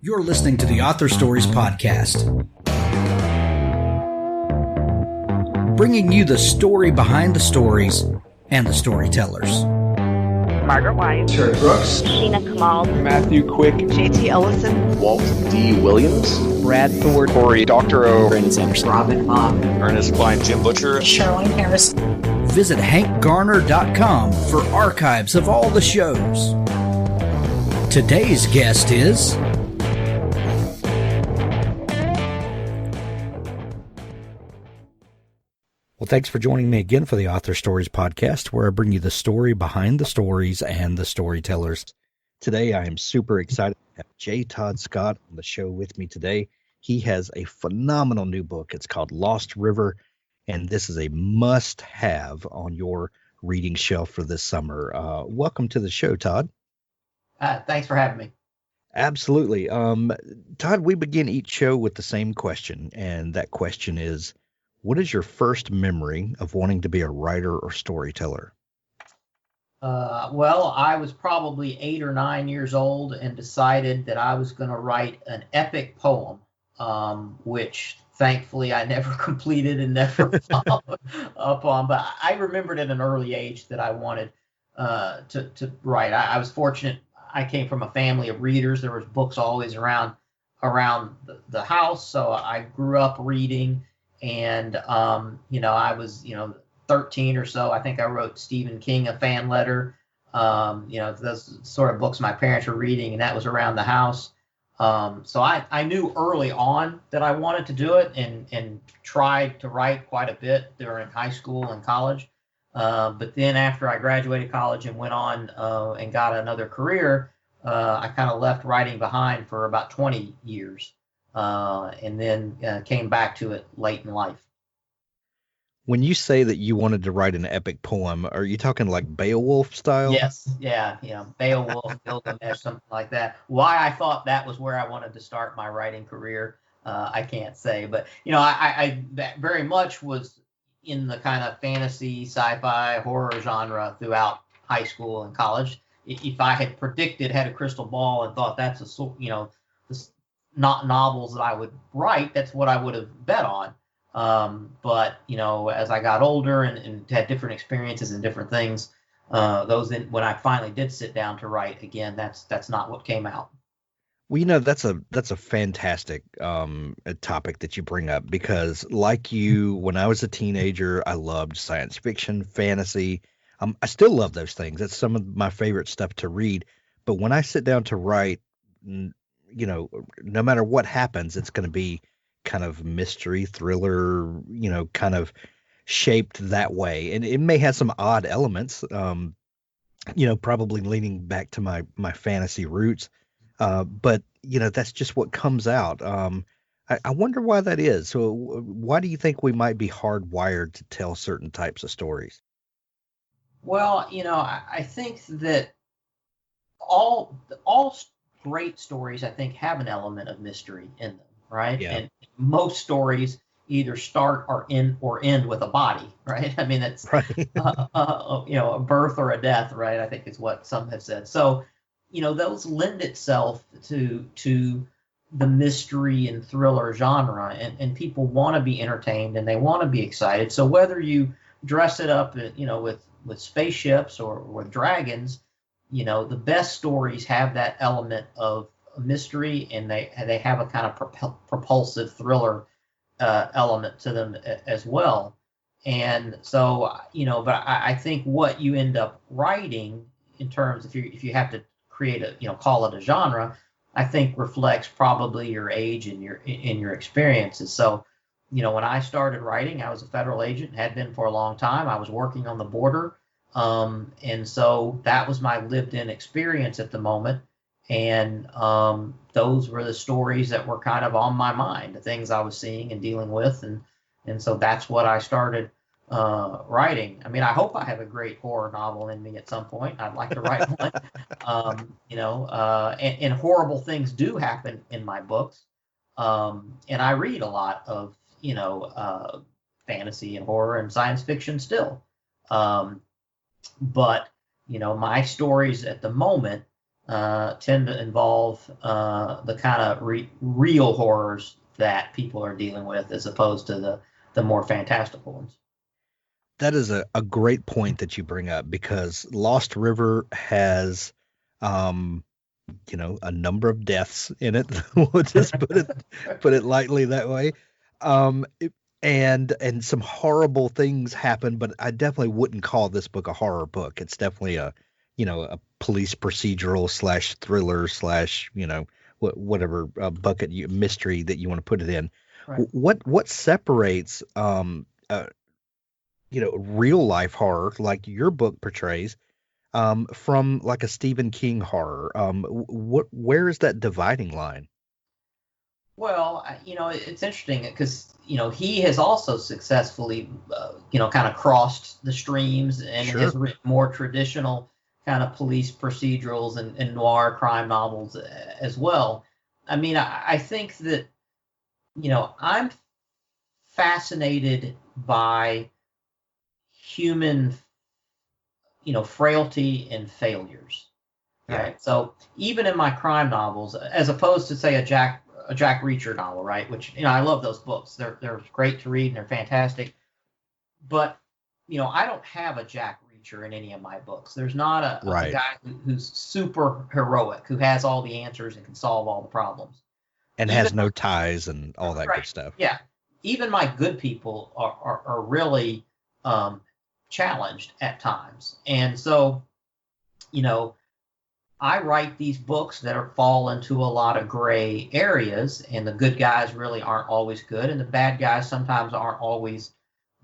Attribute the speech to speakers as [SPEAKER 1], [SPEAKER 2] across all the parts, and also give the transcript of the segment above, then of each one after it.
[SPEAKER 1] You're listening to the Author Stories Podcast, bringing you the story behind the stories and the storytellers.
[SPEAKER 2] Margaret White,
[SPEAKER 3] Terry Brooks,
[SPEAKER 2] Sheena Kamal,
[SPEAKER 4] Matthew Quick,
[SPEAKER 2] JT Ellison,
[SPEAKER 4] Walt D. Williams,
[SPEAKER 5] Brad Ford,
[SPEAKER 4] Corey Dr. O,
[SPEAKER 5] Brandon Sanderson,
[SPEAKER 6] Robin Mott,
[SPEAKER 4] Ernest Klein, Jim Butcher,
[SPEAKER 6] Sherwin Harris.
[SPEAKER 1] Visit hankgarner.com for archives of all the shows. Today's guest is Well, thanks for joining me again for the Author Stories Podcast, where I bring you the story behind the stories and the storytellers. Today, I am super excited to have Todd Scott on the show with me today. He has a phenomenal new book. It's called Lost River, and this is a must-have on your reading shelf for this summer. Welcome to the show, Todd.
[SPEAKER 5] Thanks for having me.
[SPEAKER 1] Absolutely. Todd, we begin each show with the same question, and that question is, what is your first memory of wanting to be a writer or storyteller?
[SPEAKER 5] Well, I was probably 8 or 9 years old and decided that I was going to write an epic poem, which thankfully I never completed and never followed up on. But I remembered at an early age that I wanted to write. I was fortunate. I came from a family of readers. There was books always around the house, so I grew up reading. And, I was, 13 or so. I think I wrote Stephen King a fan letter. Those sort of books my parents were reading, and that was around the house. So I knew early on that I wanted to do it and tried to write quite a bit during high school and college. But then after I graduated college and went on and got another career, I kind of left writing behind for about 20 years. And then came back to it late in life.
[SPEAKER 1] When you say that you wanted to write an epic poem, are you talking like Beowulf style?
[SPEAKER 5] Yes, yeah, Beowulf, Gilgamesh, something like that. Why I thought that was where I wanted to start my writing career, I can't say. But, I that very much was in the kind of fantasy, sci-fi, horror genre throughout high school and college. If I had had a crystal ball and thought that's not novels that I would write, that's what I would have bet on. But as I got older and had different experiences and different things, when I finally did sit down to write again, that's not what came out.
[SPEAKER 1] Well, that's a fantastic topic that you bring up, because like you, when I was a teenager, I loved science fiction, fantasy. I still love those things. That's some of my favorite stuff to read. But when I sit down to write, no matter what happens, it's going to be kind of mystery, thriller, kind of shaped that way. And it may have some odd elements, probably leaning back to my fantasy roots. But that's just what comes out. I wonder why that is. So why do you think we might be hardwired to tell certain types of stories?
[SPEAKER 5] Well, I think that all great stories, I think, have an element of mystery in them, right?
[SPEAKER 1] Yeah.
[SPEAKER 5] And most stories either start or end with a body, right? I mean, it's
[SPEAKER 1] right.
[SPEAKER 5] A birth or a death, right? I think is what some have said. So, those lend itself to the mystery and thriller genre, and people want to be entertained and they want to be excited. So whether you dress it up, with spaceships or with dragons, the best stories have that element of mystery, and they have a kind of propulsive thriller element to them as well. And so, but I think what you end up writing in terms, if you have to create call it a genre, I think reflects probably your age and your experiences. So, when I started writing, I was a federal agent, had been for a long time. I was working on the border. And so that was my lived-in experience at the moment. And those were the stories that were kind of on my mind, the things I was seeing and dealing with. And so that's what I started writing. I mean, I hope I have a great horror novel in me at some point. I'd like to write one. And horrible things do happen in my books. And I read a lot of, fantasy and horror and science fiction still. But, my stories at the moment tend to involve the kind of real horrors that people are dealing with, as opposed to the more fantastical ones.
[SPEAKER 1] That is a great point that you bring up, because Lost River has, a number of deaths in it. We'll just put it lightly that way. And some horrible things happen, but I definitely wouldn't call this book a horror book. It's definitely a police procedural / thriller / whatever bucket mystery that you want to put it in.
[SPEAKER 5] Right.
[SPEAKER 1] What separates real life horror like your book portrays from like a Stephen King horror? Where is that dividing line?
[SPEAKER 5] Well, it's interesting because, he has also successfully, kind of crossed the streams and
[SPEAKER 1] Sure.
[SPEAKER 5] has written more traditional kind of police procedurals and noir crime novels as well. I mean, I think that, I'm fascinated by human, frailty and failures.
[SPEAKER 1] Yeah.
[SPEAKER 5] Right. So even in my crime novels, as opposed to, say, a Jack Reacher novel, right? Which, I love those books. They're great to read and they're fantastic. But, I don't have a Jack Reacher in any of my books. There's not a
[SPEAKER 1] Right.
[SPEAKER 5] guy who's super heroic, who has all the answers and can solve all the problems.
[SPEAKER 1] And has no ties and all that
[SPEAKER 5] Right.
[SPEAKER 1] good stuff.
[SPEAKER 5] Yeah. Even my good people are really challenged at times. And so, I write these books that fall into a lot of gray areas, and the good guys really aren't always good, and the bad guys sometimes aren't always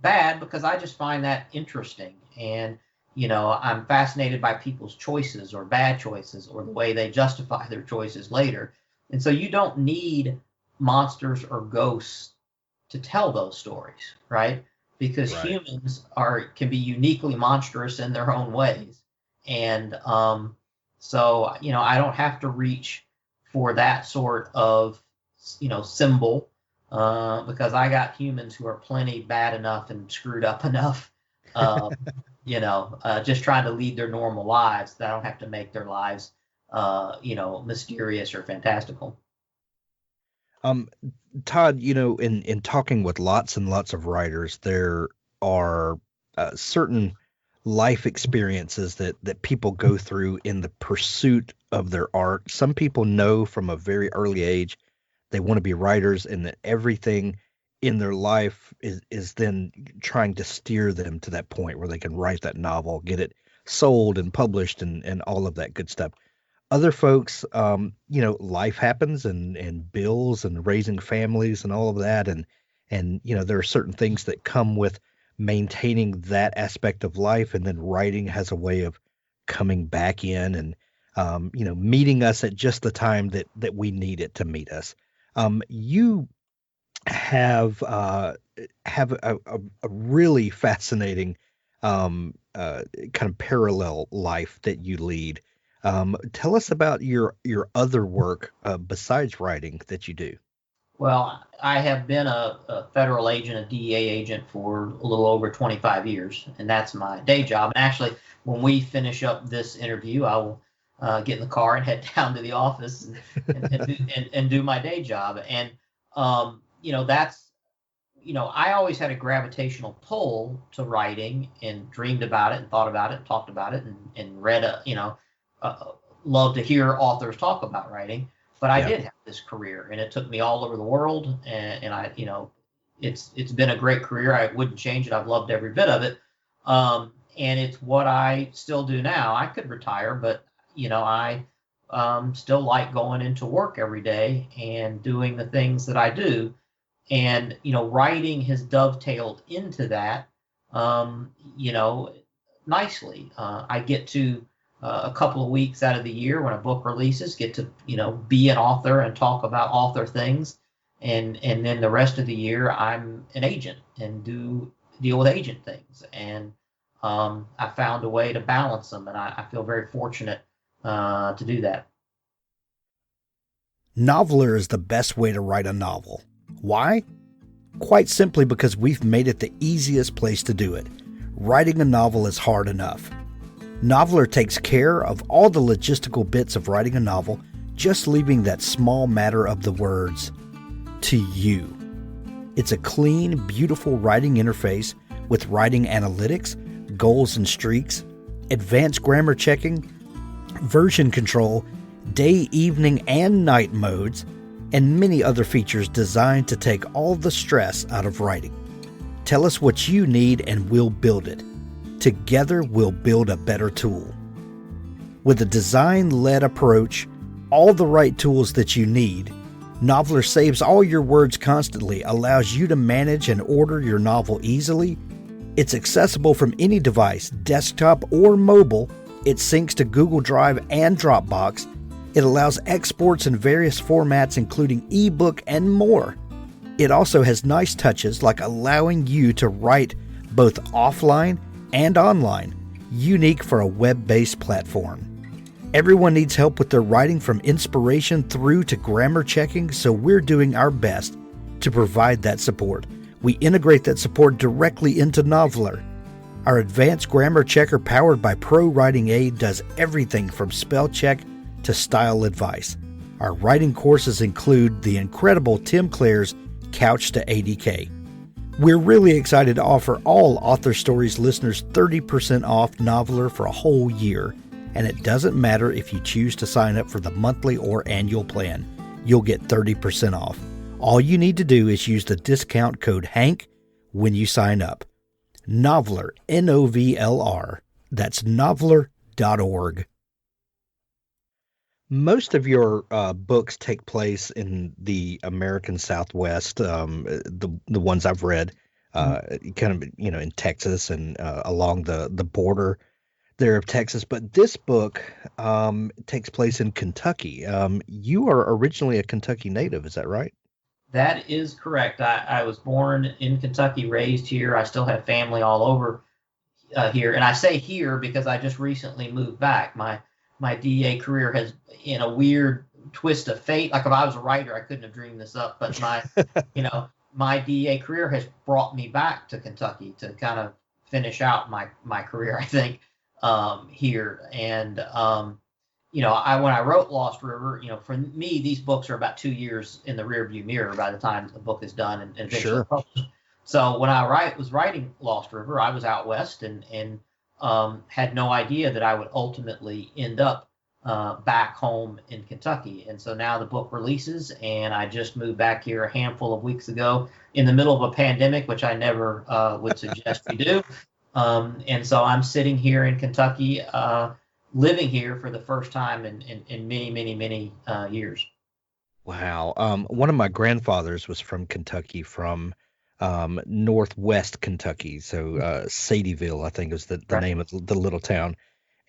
[SPEAKER 5] bad, because I just find that interesting. And, I'm fascinated by people's choices or bad choices or the way they justify their choices later. And so you don't need monsters or ghosts to tell those stories, right? Because
[SPEAKER 1] Right.
[SPEAKER 5] humans can be uniquely monstrous in their own ways. And so, I don't have to reach for that sort of, symbol, because I got humans who are plenty bad enough and screwed up enough, just trying to lead their normal lives, that I don't have to make their lives, mysterious or fantastical.
[SPEAKER 1] Todd, in talking with lots and lots of writers, there are certain life experiences that people go through in the pursuit of their art. Some people know from a very early age they want to be writers, and that everything in their life is then trying to steer them to that point where they can write that novel, get it sold and published, and all of that good stuff. Other folks, life happens, and bills and raising families and all of that. And there are certain things that come with maintaining that aspect of life. And then writing has a way of coming back in and, meeting us at just the time that we need it to meet us. You have a really fascinating kind of parallel life that you lead. Tell us about your other work besides writing that you do.
[SPEAKER 5] Well, I have been a federal agent, a DEA agent, for a little over 25 years, and that's my day job. And actually, when we finish up this interview, I will get in the car and head down to the office and do my day job. And that's, I always had a gravitational pull to writing, and dreamed about it and thought about it and talked about it and read love to hear authors talk about writing. But I did have this career, and it took me all over the world, and I, it's been a great career. I wouldn't change it. I've loved every bit of it. And it's what I still do now. I could retire, but I still like going into work every day and doing the things that I do. And writing has dovetailed into that, nicely. I get to a couple of weeks out of the year when a book releases, get to be an author and talk about author things, and then the rest of the year I'm an agent and deal with agent things. And I found a way to balance them, and I feel very fortunate to do that.
[SPEAKER 1] Noveler is the best way to write a novel. Why? Quite simply because we've made it the easiest place to do it. Writing a novel is hard enough. Noveler takes care of all the logistical bits of writing a novel, just leaving that small matter of the words to you. It's a clean, beautiful writing interface with writing analytics, goals and streaks, advanced grammar checking, version control, day, evening, and night modes, and many other features designed to take all the stress out of writing. Tell us what you need and we'll build it. Together, we'll build a better tool. With a design-led approach, all the right tools that you need, Noveler saves all your words constantly, allows you to manage and order your novel easily. It's accessible from any device, desktop or mobile. It syncs to Google Drive and Dropbox. It allows exports in various formats, including ebook and more. It also has nice touches like allowing you to write both offline and online, unique for a web-based platform. Everyone needs help with their writing, from inspiration through to grammar checking, so we're doing our best to provide that support. We integrate that support directly into Noveler. Our advanced grammar checker powered by Pro Writing Aid does everything from spell check to style advice. Our writing courses include the incredible Tim Clare's Couch to ADK. We're really excited to offer all Author Stories listeners 30% off Noveler for a whole year. And it doesn't matter if you choose to sign up for the monthly or annual plan. You'll get 30% off. All you need to do is use the discount code HANK when you sign up. Noveler, N-O-V-L-R. That's noveler.org. Most of your books take place in the American Southwest, the ones I've read, kind of, in Texas and along the border there of Texas. But this book takes place in Kentucky. You are originally a Kentucky native, is that right?
[SPEAKER 5] That is correct. I was born in Kentucky, raised here. I still have family all over here. And I say here because I just recently moved back. My DA career has, in a weird twist of fate, like if I was a writer, I couldn't have dreamed this up, but my DA career has brought me back to Kentucky to kind of finish out my career, I think, here. And, when I wrote Lost River, for me, these books are about 2 years in the rearview mirror by the time the book is done and eventually published. So when I was writing Lost River, I was out west and had no idea that I would ultimately end up back home in Kentucky. And so now the book releases, and I just moved back here a handful of weeks ago in the middle of a pandemic, which I never would suggest we do. And so I'm sitting here in Kentucky, living here for the first time in many, many, many years.
[SPEAKER 1] Wow. One of my grandfathers was from Kentucky, from Northwest Kentucky. So Sadieville, I think, is the name of the little town.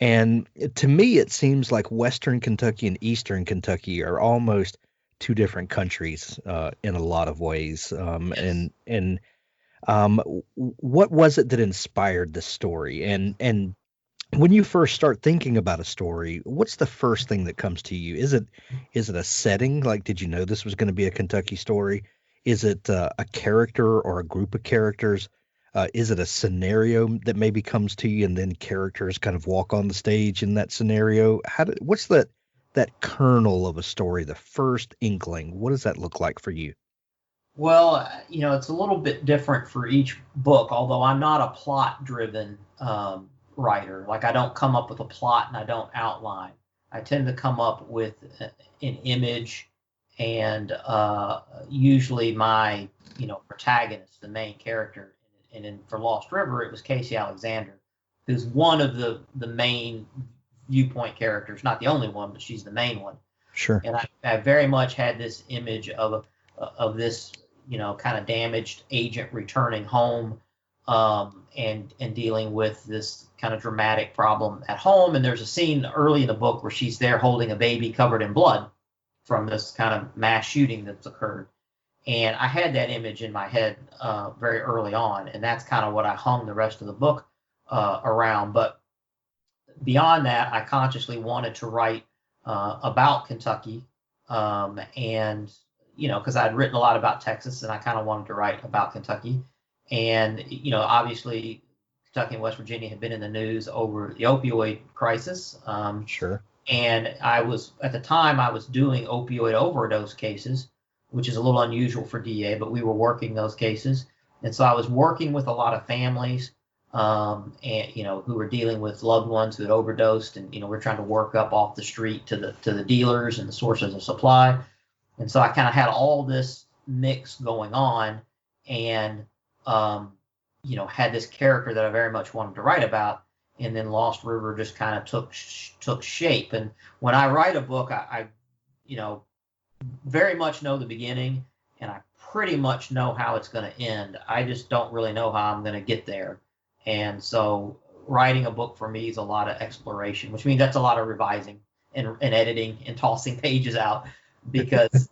[SPEAKER 1] And to me, it seems like Western Kentucky and Eastern Kentucky are almost two different countries in a lot of ways.
[SPEAKER 5] Yes.
[SPEAKER 1] And what was it that inspired the story? And when you first start thinking about a story, what's the first thing that comes to you? Is it a setting? Like, did you know this was going to be a Kentucky story? Is it a character or a group of characters? Is it a scenario that maybe comes to you and then characters kind of walk on the stage in that scenario? What's that kernel of a story, the first inkling? What does that look like for you?
[SPEAKER 5] Well, it's a little bit different for each book, although I'm not a plot-driven writer. Like, I don't come up with a plot and I don't outline. I tend to come up with an image, and usually my protagonist, the main character. And for Lost River, it was Casey Alexander, who's one of the main viewpoint characters. Not the only one, but she's the main one.
[SPEAKER 1] Sure.
[SPEAKER 5] And I very much had this image of this kind of damaged agent returning home, and dealing with this kind of dramatic problem at home. And there's a scene early in the book where she's there holding a baby covered in blood from this kind of mass shooting that's occurred. And I had that image in my head very early on, and that's kind of what I hung the rest of the book around. But beyond that, I consciously wanted to write about Kentucky, and because I'd written a lot about Texas, and I kind of wanted to write about Kentucky. And obviously Kentucky and West Virginia had been in the news over the opioid crisis.
[SPEAKER 1] Sure.
[SPEAKER 5] And I was, at the time, I was doing opioid overdose cases, which is a little unusual for DA, but we were working those cases. And so I was working with a lot of families, and, who were dealing with loved ones who had overdosed. And, we're trying to work up off the street to the dealers and the sources of supply. And so I kind of had all this mix going on, and, had this character that I very much wanted to write about. And then Lost River just kind of took shape. And when I write a book, I very much know the beginning, and I pretty much know how it's going to end. I just don't really know how I'm going to get there. And so writing a book for me is a lot of exploration, which means that's a lot of revising and editing and tossing pages out, because,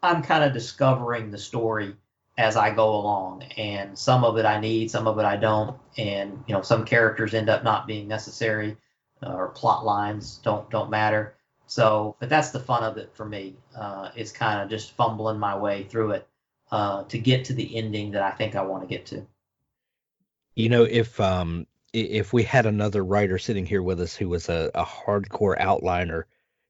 [SPEAKER 5] I'm kind of discovering the story as I go along, and some of it I need, some of it I don't, and some characters end up not being necessary, or plot lines don't matter. So, but that's the fun of it for me. Is kind of just fumbling my way through it to get to the ending that I think I want to get to.
[SPEAKER 1] If we had another writer sitting here with us who was a hardcore outliner,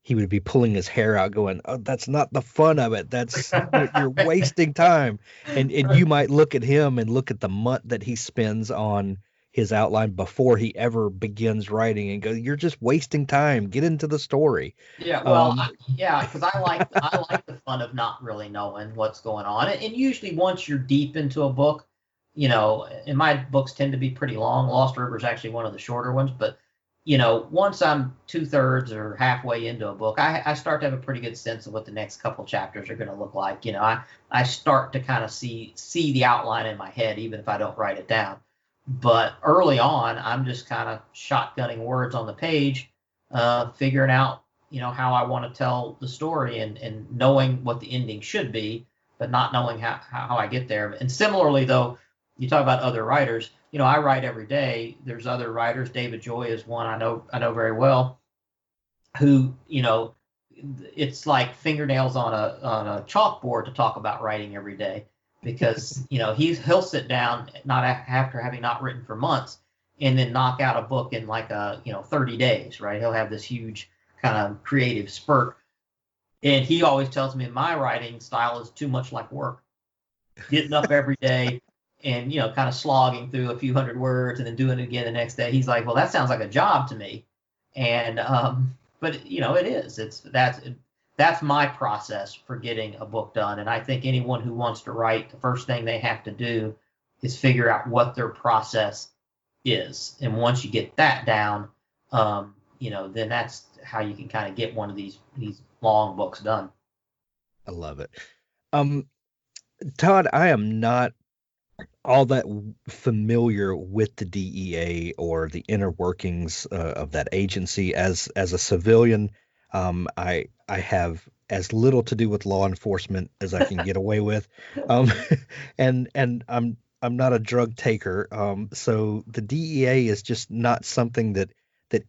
[SPEAKER 1] he would be pulling his hair out going, "Oh, that's not the fun of it. That's you're wasting time." And you might look at him and look at the month that he spends on his outline before he ever begins writing and go, "You're just wasting time. Get into the story."
[SPEAKER 5] Yeah, well, because I like the fun of not really knowing what's going on. And usually once you're deep into a book, and my books tend to be pretty long. Lost River is actually one of the shorter ones, but once I'm 2/3 or halfway into a book, I start to have a pretty good sense of what the next couple chapters are going to look like. I start to kind of see the outline in my head, even if I don't write it down. But early on, I'm just kind of shotgunning words on the page, figuring out, how I want to tell the story, and knowing what the ending should be, but not knowing how I get there. And similarly, though, you talk about other writers. I write every day. There's other writers. David Joy is one I know very well, who, it's like fingernails on a chalkboard to talk about writing every day, because, he'll sit down not after having not written for months, and then knock out a book in like 30 days, right? He'll have this huge kind of creative spurt. And he always tells me my writing style is too much like work. Getting up every day and, kind of slogging through a few hundred words and then doing it again the next day. He's like, well, that sounds like a job to me. And, but it is, that's my process for getting a book done. And I think anyone who wants to write, the first thing they have to do is figure out what their process is. And once you get that down, then that's how you can kind of get one of these long books done.
[SPEAKER 1] I love it. Todd, I am not all that familiar with the DEA or the inner workings of that agency. As a civilian, I have as little to do with law enforcement as I can get away with, and I'm not a drug taker, so the DEA is just not something that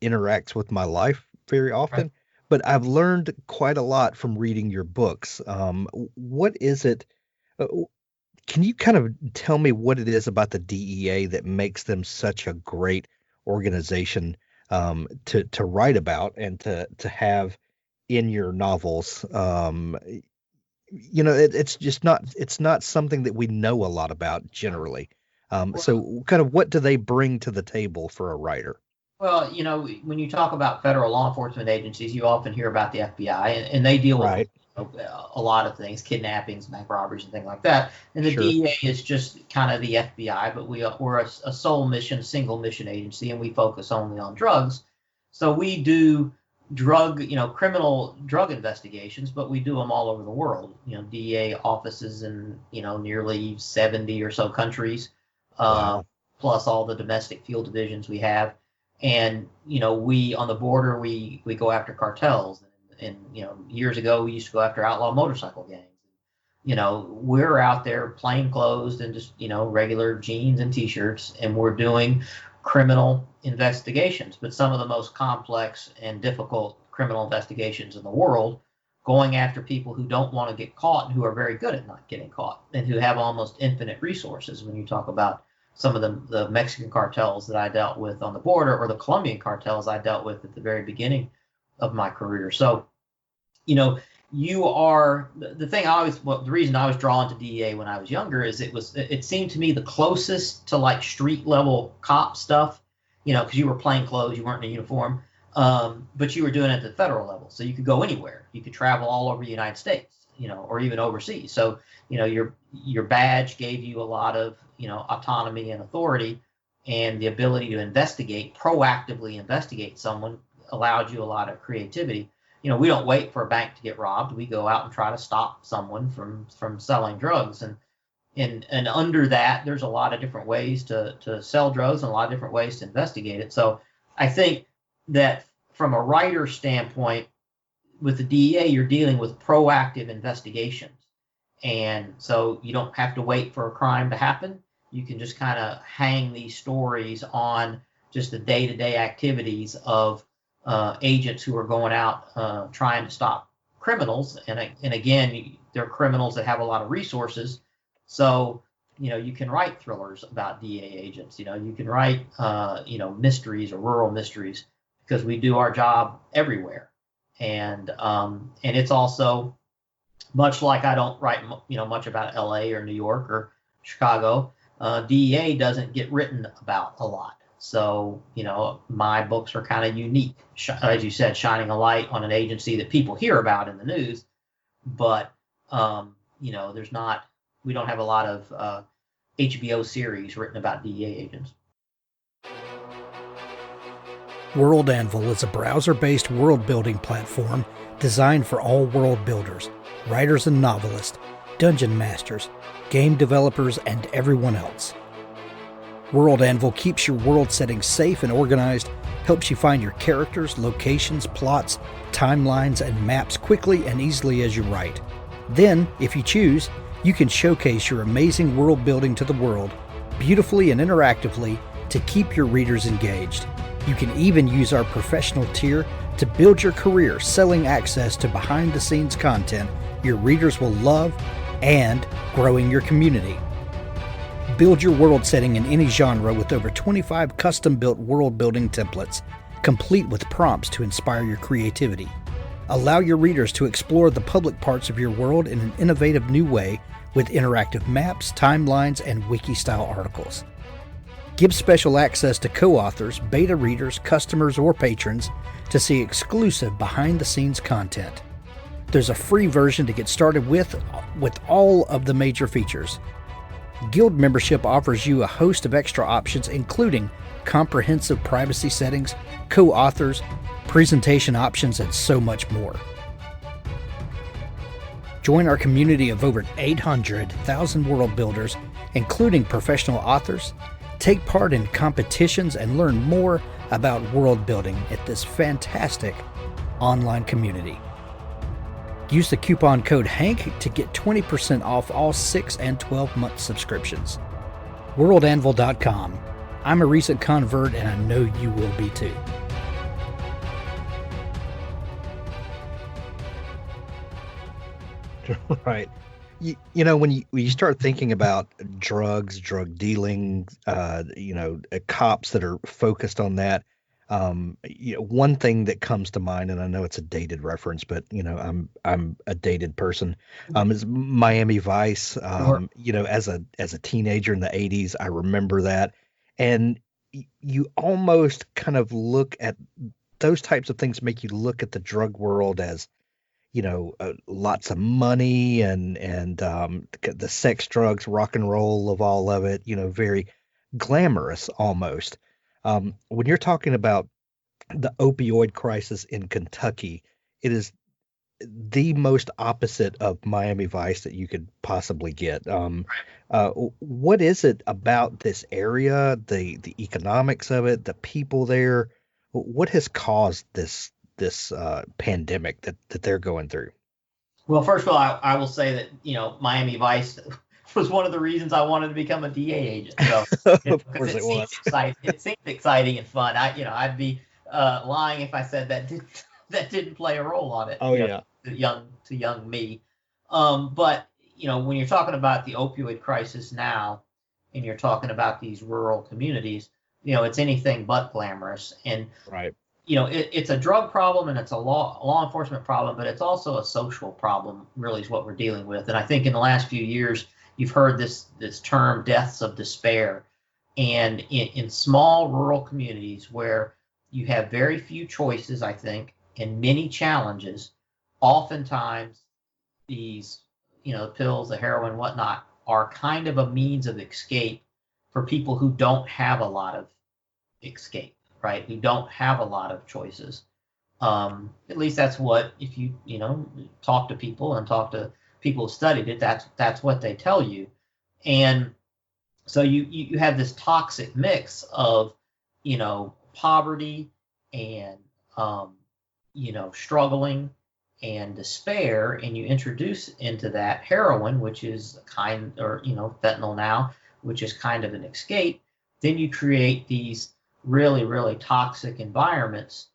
[SPEAKER 1] interacts with my life very often. Right. But I've learned quite a lot from reading your books. What is it? Can you kind of tell me what it is about the DEA that makes them such a great organization to write about and to have in your novels? It's not something that we know a lot about generally. So kind of what do they bring to the table for a writer?
[SPEAKER 5] Well, when you talk about federal law enforcement agencies, you often hear about the FBI, and they deal with a lot of things, kidnappings, bank robberies, and things like that. And the DEA is just kind of the FBI, but we're a sole mission, single mission agency, and we focus only on drugs. So we do criminal drug investigations, but we do them all over the world. DEA offices in, nearly 70 or so countries, plus all the domestic field divisions we have. And, we on the border, we go after cartels. And, years ago, we used to go after outlaw motorcycle gangs. We're out there plain clothes and just, regular jeans and T-shirts, and we're doing criminal investigations, but some of the most complex and difficult criminal investigations in the world, going after people who don't want to get caught and who are very good at not getting caught and who have almost infinite resources when you talk about some of the Mexican cartels that I dealt with on the border, or the Colombian cartels I dealt with at the very beginning of my career. So, you are the thing. The reason I was drawn to DEA when I was younger is it seemed to me the closest to like street level cop stuff, because you were plain clothes, you weren't in a uniform, but you were doing it at the federal level, so you could go anywhere, you could travel all over the United States, or even overseas. So, your badge gave you a lot of, autonomy and authority, and the ability to proactively investigate someone allowed you a lot of creativity. We don't wait for a bank to get robbed. We go out and try to stop someone from selling drugs. And under that, there's a lot of different ways to sell drugs and a lot of different ways to investigate it. So I think that from a writer standpoint, with the DEA, you're dealing with proactive investigations. And so you don't have to wait for a crime to happen. You can just kind of hang these stories on just the day-to-day activities of agents who are going out trying to stop criminals. And again, they're criminals that have a lot of resources. So, you can write thrillers about DEA agents. You can write, mysteries or rural mysteries, because we do our job everywhere. And it's also much like I don't write, much about LA or New York or Chicago. DEA doesn't get written about a lot. So, my books are kind of unique, as you said, shining a light on an agency that people hear about in the news. But, we don't have a lot of HBO series written about DEA agents.
[SPEAKER 3] World Anvil is a browser-based world-building platform designed for all world builders, writers and novelists, dungeon masters, game developers, and everyone else. World Anvil keeps your world setting safe and organized, helps you find your characters, locations, plots, timelines, and maps quickly and easily as you write. Then, if you choose, you can showcase your amazing world building to the world, beautifully and interactively, to keep your readers engaged. You can even use our professional tier to build your career selling access to behind-the-scenes content your readers will love and growing your community. Build your world setting in any genre with over 25 custom-built world-building templates, complete with prompts to inspire your creativity. Allow your readers to explore the public parts of your world in an innovative new way with interactive maps, timelines, and wiki-style articles. Give special access to co-authors, beta readers, customers, or patrons to see exclusive behind-the-scenes content. There's a free version to get started with all of the major features. Guild membership offers you a host of extra options, including comprehensive privacy settings, co-authors, presentation options, and so much more. Join our community of over 800,000 world builders, including professional authors. Take part in competitions and learn more about world building at this fantastic online community. Use the coupon code HANK to get 20% off all 6 and 12-month subscriptions. WorldAnvil.com. I'm a recent convert, and I know you will be too.
[SPEAKER 1] Right. When you start thinking about drugs, drug dealing, cops that are focused on that, one thing that comes to mind, and I know it's a dated reference, but I'm a dated person, is Miami Vice.
[SPEAKER 5] Sure.
[SPEAKER 1] As a teenager in the 80s, I remember that, and you almost kind of look at those types of things, make you look at the drug world as lots of money and the sex, drugs, rock and roll of all of it, very glamorous almost. When you're talking about the opioid crisis in Kentucky, it is the most opposite of Miami Vice that you could possibly get. What is it about this area, the economics of it, the people there? What has caused this pandemic that they're going through?
[SPEAKER 5] Well, first of all, I will say that, Miami Vice was one of the reasons I wanted to become a DA agent. So
[SPEAKER 1] Of course it was.
[SPEAKER 5] It seemed exciting and fun. I'd be lying if I said that didn't play a role on it.
[SPEAKER 1] Oh, yeah.
[SPEAKER 5] To young me. But when you're talking about the opioid crisis now, and you're talking about these rural communities, it's anything but glamorous. And
[SPEAKER 1] Right.
[SPEAKER 5] It's a drug problem and it's a law enforcement problem, but it's also a social problem, really, is what we're dealing with. And I think in the last few years, you've heard this term deaths of despair. And in small rural communities where you have very few choices, I think, and many challenges, oftentimes these, the pills, the heroin, whatnot, are kind of a means of escape for people who don't have a lot of escape, right? Who don't have a lot of choices. At least that's what, if you talk to people and talk to people who studied it, that's what they tell you. And so you have this toxic mix of, poverty and, struggling and despair, and you introduce into that heroin, which is fentanyl now, which is kind of an escape. Then you create these really, really toxic environments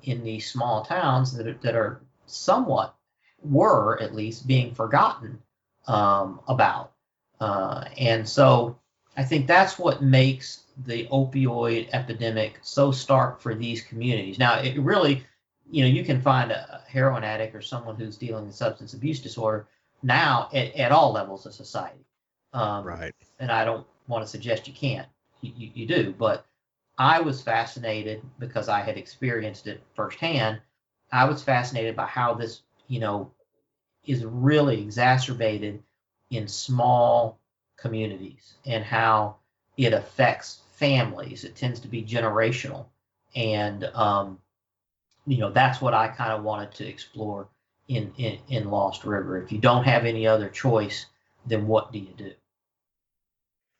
[SPEAKER 5] in these small towns that are somewhat, were at least, being forgotten about. And so I think that's what makes the opioid epidemic so stark for these communities. Now, it really, you can find a heroin addict or someone who's dealing with substance abuse disorder now at all levels of society.
[SPEAKER 1] Right.
[SPEAKER 5] And I don't want to suggest you can't. You do. But I was fascinated because I had experienced it firsthand. I was fascinated by how this, is really exacerbated in small communities and how it affects families. It tends to be generational. And, that's what I kind of wanted to explore in Lost River. If you don't have any other choice, then what do you do?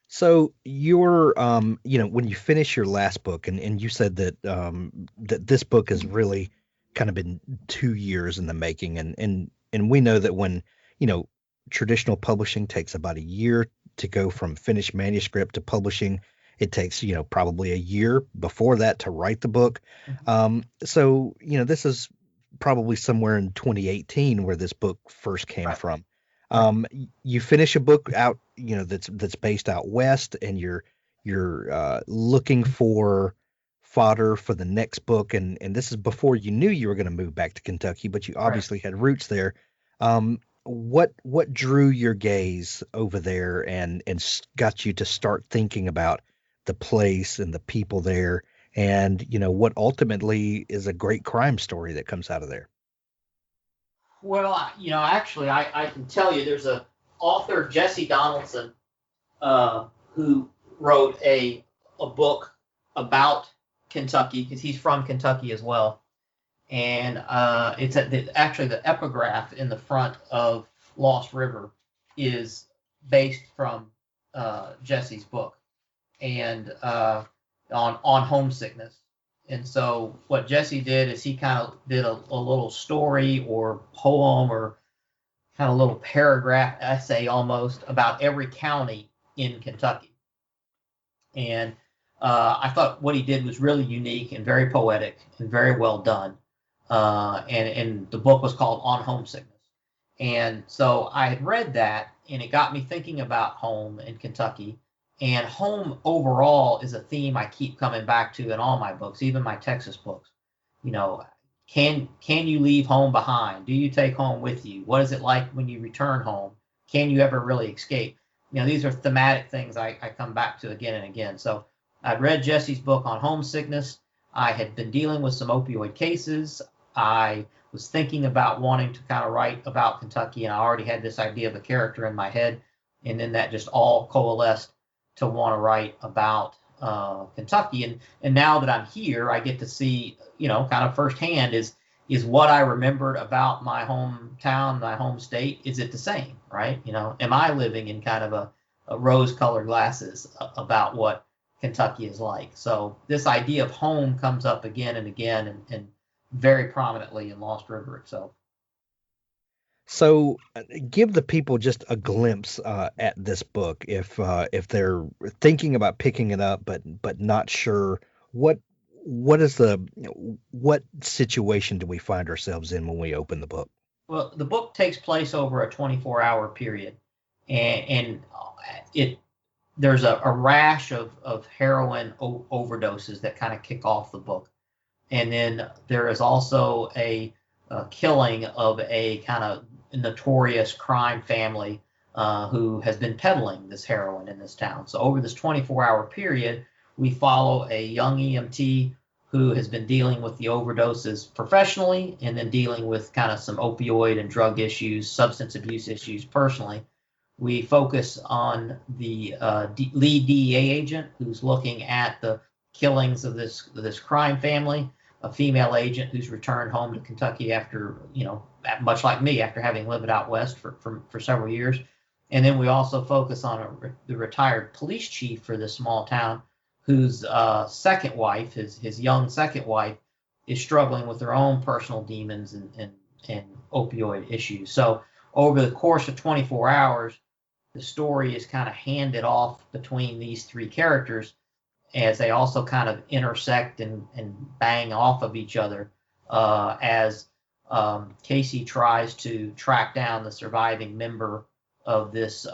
[SPEAKER 1] So you're, when you finish your last book, and you said that that this book has really kind of been 2 years in the making, and we know that when traditional publishing takes about a year to go from finished manuscript to publishing, it takes probably a year before that to write the book. So this is probably somewhere in 2018 where this book first came from. You finish a book out, that's based out west, and you're looking for fodder for the next book, and this is before you knew you were going to move back to Kentucky, but you obviously had roots there. What drew your gaze over there and got you to start thinking about the place and the people there, and what ultimately is a great crime story that comes out of there?
[SPEAKER 5] Well, actually, I can tell you there's a author, Jesse Donaldson, who wrote a book about Kentucky, because he's from Kentucky as well. And it's actually the epigraph in the front of Lost River is based from Jesse's book, and on homesickness. And so what Jesse did is he kind of did a little story or poem or kind of little paragraph essay almost about every county in Kentucky. And I thought what he did was really unique and very poetic and very well done. And the book was called On Homesickness. And so I had read that, and it got me thinking about home in Kentucky. And home overall is a theme I keep coming back to in all my books, even my Texas books. Can you leave home behind? Do you take home with you? What is it like when you return home? Can you ever really escape? These are thematic things I come back to again and again. So I'd read Jesse's book on homesickness. I had been dealing with some opioid cases. I was thinking about wanting to kind of write about Kentucky, and I already had this idea of a character in my head. And then that just all coalesced to want to write about Kentucky. And now that I'm here, I get to see, kind of firsthand is what I remembered about my hometown, my home state, is it the same, right? Am I living in kind of a rose-colored glasses about what Kentucky is like? So this idea of home comes up again and again, and very prominently in Lost River itself.
[SPEAKER 1] So give the people just a glimpse at this book if they're thinking about picking it up but not sure what situation do we find ourselves in when we open the book?
[SPEAKER 5] Well, the book takes place over a 24-hour period, and there's a rash of heroin overdoses that kind of kick off the book. And then there is also a killing of a kind of notorious crime family who has been peddling this heroin in this town. So over this 24-hour period, we follow a young EMT who has been dealing with the overdoses professionally and then dealing with kind of some opioid and drug issues, substance abuse issues personally. We focus on the lead DEA agent who's looking at the killings of this crime family, a female agent who's returned home to Kentucky after, much like me, after having lived out west for several years. And then we also focus on the retired police chief for this small town, whose second wife, his young second wife, is struggling with her own personal demons and opioid issues. So over the course of 24 hours, the story is kind of handed off between these three characters as they also kind of intersect and bang off of each other as Casey tries to track down the surviving member of this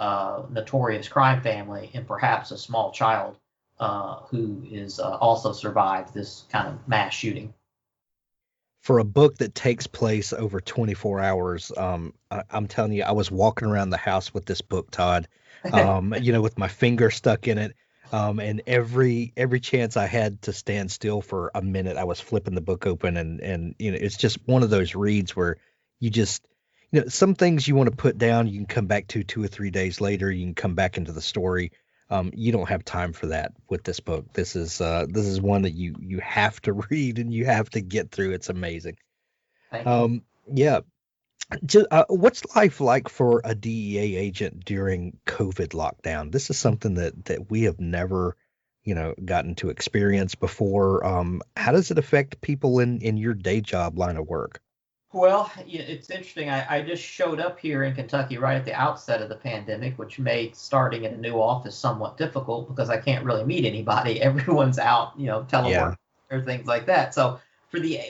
[SPEAKER 5] notorious crime family and perhaps a small child who is also survived this kind of mass shooting.
[SPEAKER 1] For a book that takes place over 24 hours, I'm telling you, I was walking around the house with this book, Todd, with my finger stuck in it. And every chance I had to stand still for a minute, I was flipping the book open and it's just one of those reads where you just, some things you want to put down, you can come back to 2 or 3 days later, you can come back into the story. You don't have time for that with this book. This is one that you have to read and you have to get through. It's amazing.
[SPEAKER 5] Thank you.
[SPEAKER 1] Yeah. What's life like for a DEA agent during COVID lockdown? This is something that we have never, gotten to experience before. How does it affect people in your day job line of work?
[SPEAKER 5] Well, it's interesting. I just showed up here in Kentucky right at the outset of the pandemic, which made starting in a new office somewhat difficult because I can't really meet anybody. Everyone's out, telework or things like that. So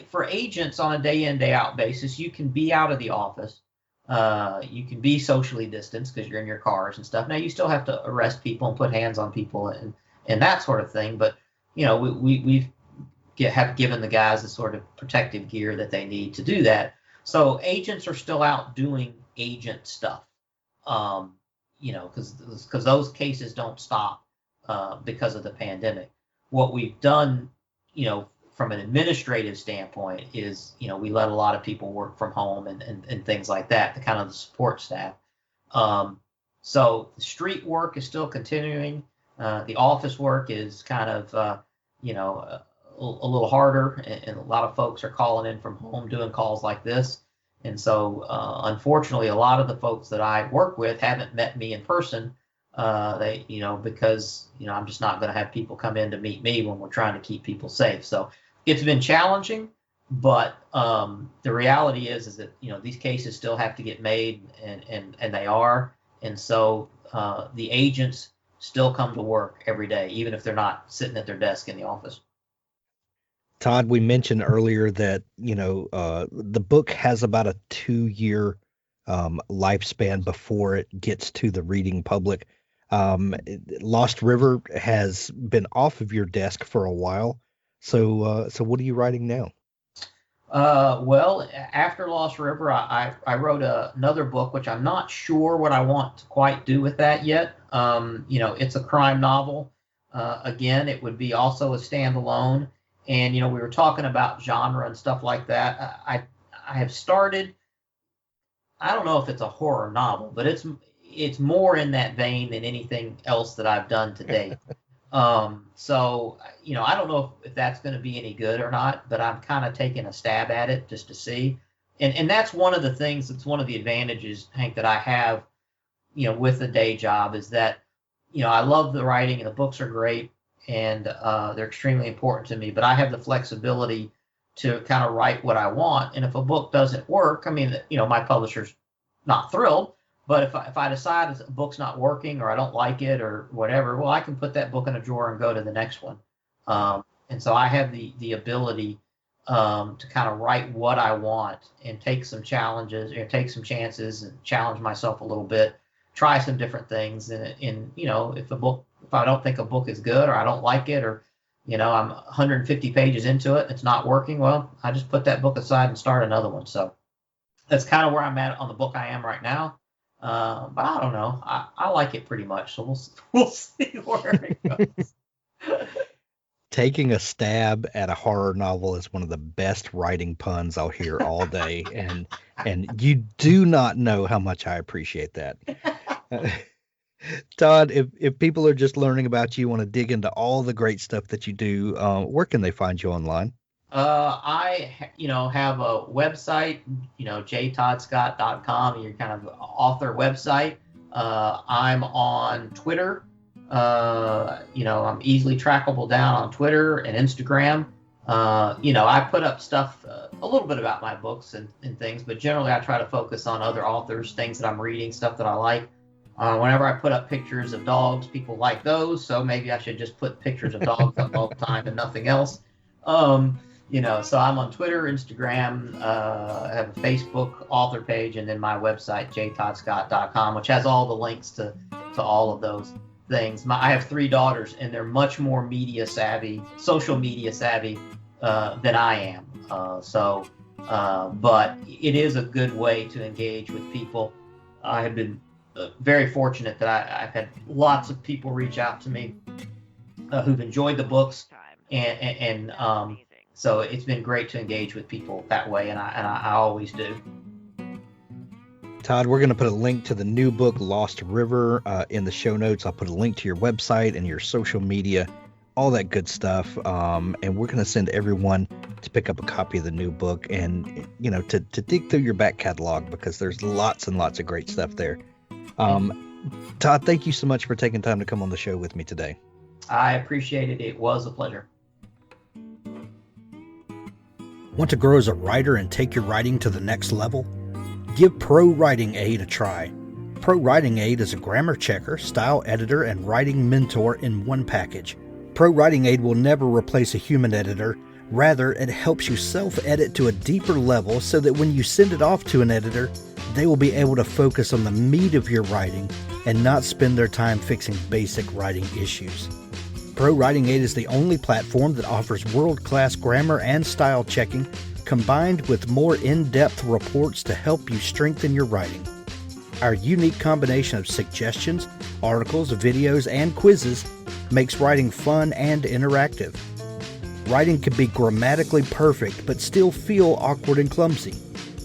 [SPEAKER 5] for agents on a day in, day out basis, you can be out of the office. You can be socially distanced because you're in your cars and stuff. Now you still have to arrest people and put hands on people and that sort of thing. But we've have given the guys the sort of protective gear that they need to do that. So agents are still out doing agent stuff, because those cases don't stop because of the pandemic. What we've done, from an administrative standpoint is, we let a lot of people work from home and things like that, the kind of the support staff. So the street work is still continuing. The office work is kind of, a little harder, and a lot of folks are calling in from home doing calls like this. And so, unfortunately, a lot of the folks that I work with haven't met me in person. Because, I'm just not going to have people come in to meet me when we're trying to keep people safe. So it's been challenging, but the reality is that, these cases still have to get made and they are. And so the agents still come to work every day, even if they're not sitting at their desk in the office.
[SPEAKER 1] Todd, we mentioned earlier that, the book has about a 2-year lifespan before it gets to the reading public. Lost River has been off of your desk for a while. So what are you writing now?
[SPEAKER 5] Well, after Lost River, I wrote another book, which I'm not sure what I want to quite do with that yet. It's a crime novel. Again, it would be also a standalone. And, we were talking about genre and stuff like that. I have started, I don't know if it's a horror novel, but it's more in that vein than anything else that I've done to date. So, I don't know if that's going to be any good or not, but I'm kind of taking a stab at it just to see. And that's one of the things, that's one of the advantages, Hank, that I have, with the day job is that, I love the writing and the books are great. And they're extremely important to me, but I have the flexibility to kind of write what I want. And if a book doesn't work, my publisher's not thrilled, but if I decide a book's not working or I don't like it or whatever, well, I can put that book in a drawer and go to the next one. And so I have the ability to kind of write what I want and take some challenges or take some chances and challenge myself a little bit, try some different things. And if the book if I don't think a book is good, or I don't like it, or I'm 150 pages into it, it's not working, well, I just put that book aside and start another one. So that's kind of where I'm at on the book I am right now. But I don't know. I like it pretty much, so we'll see where it goes.
[SPEAKER 1] Taking a stab at a horror novel is one of the best writing puns I'll hear all day, and you do not know how much I appreciate that. Todd, if people are just learning about you, want to dig into all the great stuff that you do, where can they find you online?
[SPEAKER 5] I have a website, jtoddscott.com, your kind of author website. I'm on Twitter. I'm easily trackable down on Twitter and Instagram. I put up stuff a little bit about my books and things, but generally I try to focus on other authors, things that I'm reading, stuff that I like. Whenever I put up pictures of dogs, people like those, so maybe I should just put pictures of dogs up all the time and nothing else. So I'm on Twitter, Instagram, I have a Facebook author page, and then my website, jtoddscott.com, which has all the links to all of those things. I have 3 daughters, and they're much more social media savvy than I am. But it is a good way to engage with people. I have been very fortunate that I've had lots of people reach out to me who've enjoyed the books, and so it's been great to engage with people that way, and I always do.
[SPEAKER 1] Todd, we're going to put a link to the new book, Lost River, in the show notes. I'll put a link to your website and your social media, all that good stuff. And we're going to send everyone to pick up a copy of the new book and, to dig through your back catalog, because there's lots and lots of great stuff there. Todd, thank you so much for taking time to come on the show with me today.
[SPEAKER 5] I appreciate it. It was a pleasure.
[SPEAKER 3] Want to grow as a writer and take your writing to the next level? Give Pro Writing Aid a try. Pro Writing Aid is a grammar checker, style editor, and writing mentor in one package. Pro Writing Aid will never replace a human editor. Rather, it helps you self-edit to a deeper level so that when you send it off to an editor, they will be able to focus on the meat of your writing and not spend their time fixing basic writing issues. Pro Writing Aid is the only platform that offers world-class grammar and style checking, combined with more in-depth reports to help you strengthen your writing. Our unique combination of suggestions, articles, videos, and quizzes makes writing fun and interactive. Writing can be grammatically perfect but still feel awkward and clumsy.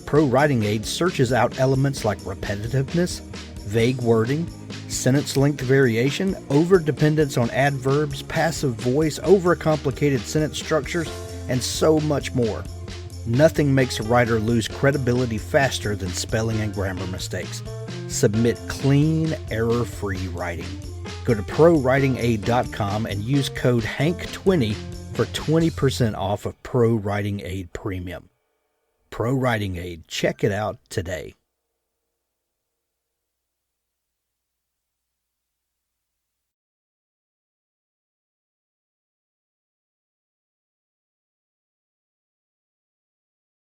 [SPEAKER 3] Pro Writing Aid searches out elements like repetitiveness, vague wording, sentence length variation, over-dependence on adverbs, passive voice, overcomplicated sentence structures, and so much more. Nothing makes a writer lose credibility faster than spelling and grammar mistakes. Submit clean, error-free writing. Go to ProWritingAid.com and use code HANK20 for 20% off of Pro Writing Aid Premium. Pro Writing Aid. Check it out today.